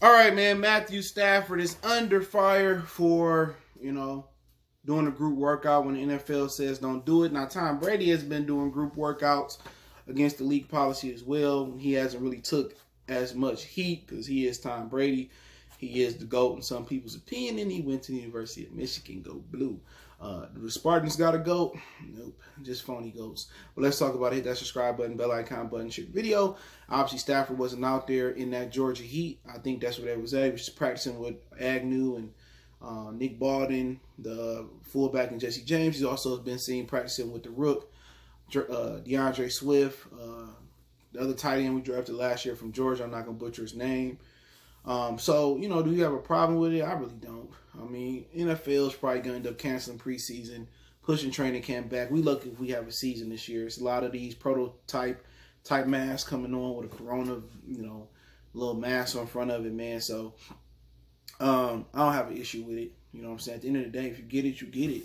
All right, man. Matthew Stafford is under fire for, doing a group workout when the NFL says don't do it. Now, Tom Brady has been doing group workouts against the league policy as well. He hasn't really took as much heat because he is Tom Brady. He is the GOAT in some people's opinion, and he went to the University of Michigan, go blue. The Spartans got a GOAT? Nope, just phony GOATs. But let's talk about it. Hit that subscribe button, bell icon button, share the video. Obviously, Stafford wasn't out there in that Georgia heat. I think that's what they was at. He was practicing with Agnew and Nick Baldwin, the fullback, and Jesse James. He's also been seen practicing with the Rook, DeAndre Swift, the other tight end we drafted last year from Georgia. I'm not going to butcher his name. So, do you have a problem with it? I really don't. I mean, NFL is probably going to end up canceling preseason, pushing training camp back. We lucky if we have a season this year. It's a lot of these prototype masks coming on with a corona, little mask on front of it, man. So, I don't have an issue with it. You know what I'm saying? At the end of the day, if you get it, you get it.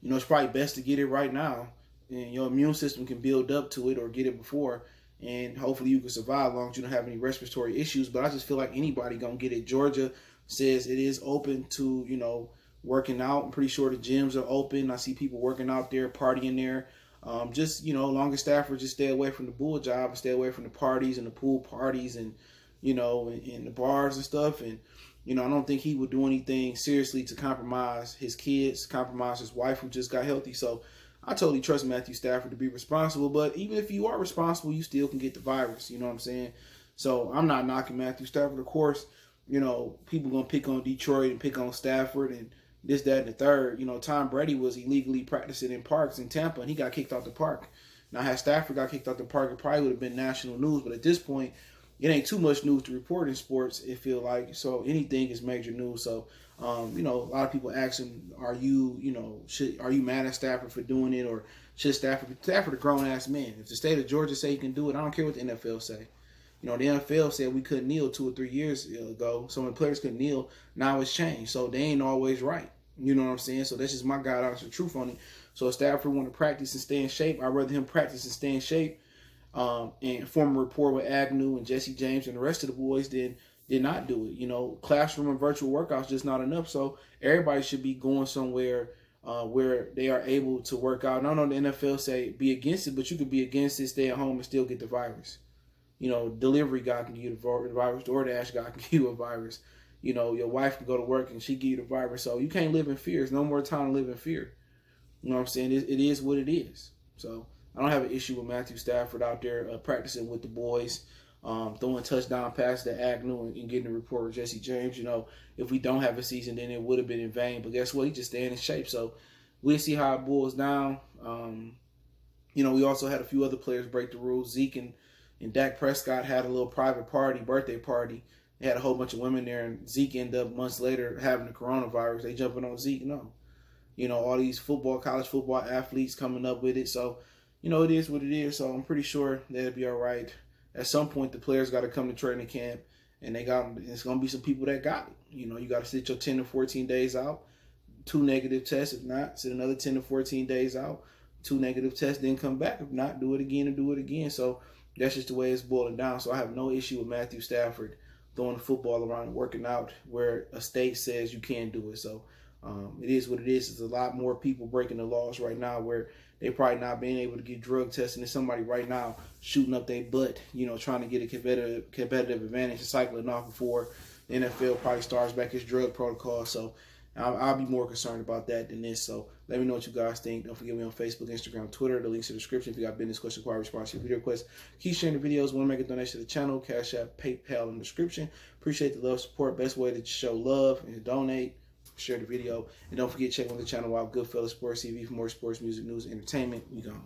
It's probably best to get it right now. And your immune system can build up to it or get it before. And hopefully you can survive as long as you don't have any respiratory issues. But I just feel like anybody going to get it. Georgia says it is open to, working out. I'm pretty sure the gyms are open. I see people working out there, partying there. Long as Stafford just stay away from the bull job and stay away from the parties and the pool parties and, and the bars and stuff. And, I don't think he would do anything seriously to compromise his kids, compromise his wife who just got healthy. So I totally trust Matthew Stafford to be responsible, but even if you are responsible, you still can get the virus. You know what I'm saying? So I'm not knocking Matthew Stafford. Of course, people going to pick on Detroit and pick on Stafford and this, that, and the third. Tom Brady was illegally practicing in parks in Tampa, and he got kicked out the park. Now, had Stafford got kicked out the park, it probably would have been national news, but at this point, it ain't too much news to report in sports, it feel like. So anything is major news. So, a lot of people asking, are you mad at Stafford for doing it, or should Stafford a grown ass man? If the state of Georgia say he can do it, I don't care what the NFL say. The NFL said we couldn't kneel 2 or 3 years ago. Some of the players couldn't kneel. Now it's changed, so they ain't always right. You know what I'm saying? So that's just my God honest truth on it. So if Stafford want to practice and stay in shape, I'd rather him practice and stay in shape and form a rapport with Agnew and Jesse James and the rest of the boys did not do it. Classroom and virtual workouts just not enough. So everybody should be going somewhere where they are able to work out. And I know the NFL say be against it, but you could be against it, stay at home, and still get the virus. Delivery guy can give you the virus. DoorDash guy can give you a virus. Your wife can go to work and she give you the virus. So you can't live in fear. There's no more time to live in fear. You know what I'm saying? It is what it is. So I don't have an issue with Matthew Stafford out there practicing with the boys, throwing touchdown passes to Agnew and getting a report with Jesse James. If we don't have a season, then it would have been in vain. But guess what? He just staying in shape. So we'll see how it boils down. We also had a few other players break the rules. Zeke and Dak Prescott had a little private birthday party. They had a whole bunch of women there, and Zeke ended up months later having the coronavirus. They jumping on Zeke? No. All these college football athletes coming up with it. So, it is what it is. So I'm pretty sure that'll be all right. At some point, the players got to come to training camp, and it's going to be some people that got it. You got to sit your 10 to 14 days out, 2 negative tests. If not, sit another 10 to 14 days out, 2 negative tests, then come back. If not, do it again and do it again. So that's just the way it's boiling down. So I have no issue with Matthew Stafford throwing the football around and working out where a state says you can't do it. So it is what it is. There's a lot more people breaking the laws right now where they probably not being able to get drug testing. There's somebody right now shooting up their butt, trying to get a competitive advantage and cycling off before the NFL probably starts back its drug protocol. So I'll be more concerned about that than this. So let me know what you guys think. Don't forget me on Facebook, Instagram, Twitter. The links in the description. If you got business question, inquiry, response to your video requests, keep sharing the videos. Want to make a donation to the channel? Cash App, PayPal in the description. Appreciate the love, support. Best way to show love and to donate. Share the video. And don't forget, check out the channel out, Goodfellas Sports TV for more sports, music, news, and entertainment. We gone.